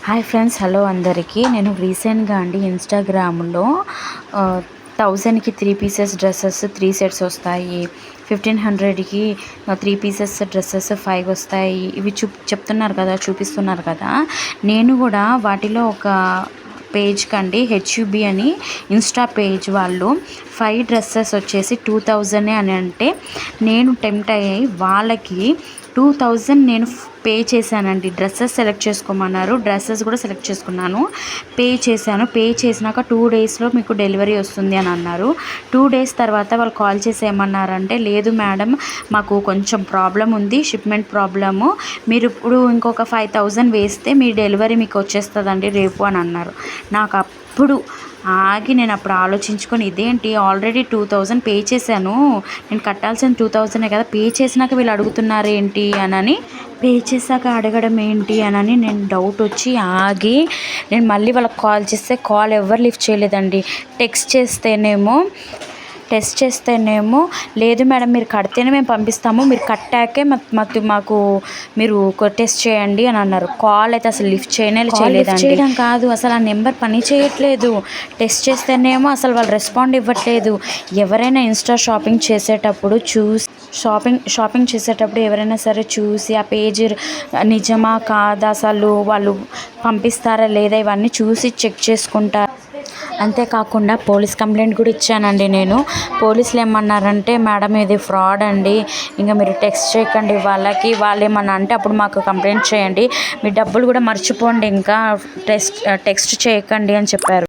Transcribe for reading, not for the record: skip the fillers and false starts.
Hi friends, hello అందరికీ. నేను రీసెంట్గా ఇన్స్టాగ్రామ్లో 1000కి 3 పీసెస్ డ్రెస్సెస్ 3 సెట్స్ వస్తాయి, 1500కి 3 పీసెస్ డ్రెస్సెస్ 5 వస్తాయి, ఇవి చెప్తున్నారు కదా, చూపిస్తున్నారు కదా. నేను కూడా వాటిలో ఒక పేజ్ హెచ్యుబి అని ఇన్స్టా పేజ్ వాళ్ళు 5 డ్రెస్సెస్ వచ్చేసి 2000 అని అంటే నేను టెంప్ట్ అయ్యి వాళ్ళకి 2000 నేను పే చేశానండి. డ్రెస్సెస్ సెలెక్ట్ చేసుకోమన్నారు, డ్రెస్సెస్ కూడా సెలెక్ట్ చేసుకున్నాను, పే చేశాను. పే చేసినాక 2 డేస్లో మీకు డెలివరీ వస్తుంది అని అన్నారు. 2 డేస్ తర్వాత వాళ్ళు కాల్ చేసి ఏమన్నారంటే, లేదు మేడం, మాకు కొంచెం ప్రాబ్లం ఉంది, షిప్మెంట్ ప్రాబ్లము, మీరు ఇప్పుడు ఇంకొక 5000 వేస్తే మీ డెలివరీ మీకు వచ్చేస్తుందండి రేపు అని అన్నారు. నాకు అప్పుడు ఆగి నేను అప్పుడు ఆలోచించుకొని, ఇదేంటి, ఆల్రెడీ 2000 పే చేశాను, నేను కట్టాల్సిన 2000 కదా, పే చేసినాక వీళ్ళు అడుగుతున్నారు ఏంటి అని, పే చేశాక అడగడం ఏంటి అని నేను డౌట్ వచ్చి ఆగి నేను మళ్ళీ వాళ్ళకి కాల్ చేస్తే కాల్ ఎవరు లిఫ్ట్ చేయలేదండి. టెక్స్ట్ చేస్తేనేమో లేదు మేడం, మీరు కడితేనే మేము పంపిస్తాము, మీరు కట్టాకే మాకు మీరు టెస్ట్ చేయండి అని అన్నారు. కాల్ అయితే అసలు లిఫ్ట్ చేయడం కాదు, అసలు ఆ నెంబర్ పని చేయట్లేదు. టెస్ట్ చేస్తేనేమో అసలు వాళ్ళు రెస్పాండ్ ఇవ్వట్లేదు. ఎవరైనా ఇన్స్టా షాపింగ్ చేసేటప్పుడు ఎవరైనా సరే చూసి ఆ పేజ్ నిజమా కాదా, అసలు వాళ్ళు పంపిస్తారా లేదా, ఇవన్నీ చూసి చెక్ చేసుకుంటారు. అంతేకాకుండా పోలీస్ కంప్లైంట్ కూడా ఇచ్చానండి నేను. పోలీసులు ఏమన్నారంటే, మేడం ఇది ఫ్రాడ్ అండి, ఇంకా మీరు టెక్స్ట్ చేయకండి వాళ్ళకి, వాళ్ళు ఏమన్నా అంటే అప్పుడు మాకు కంప్లైంట్ చేయండి, మీ డబ్బులు కూడా మర్చిపోండి, ఇంకా టెక్స్ట్ చేయకండి అని చెప్పారు.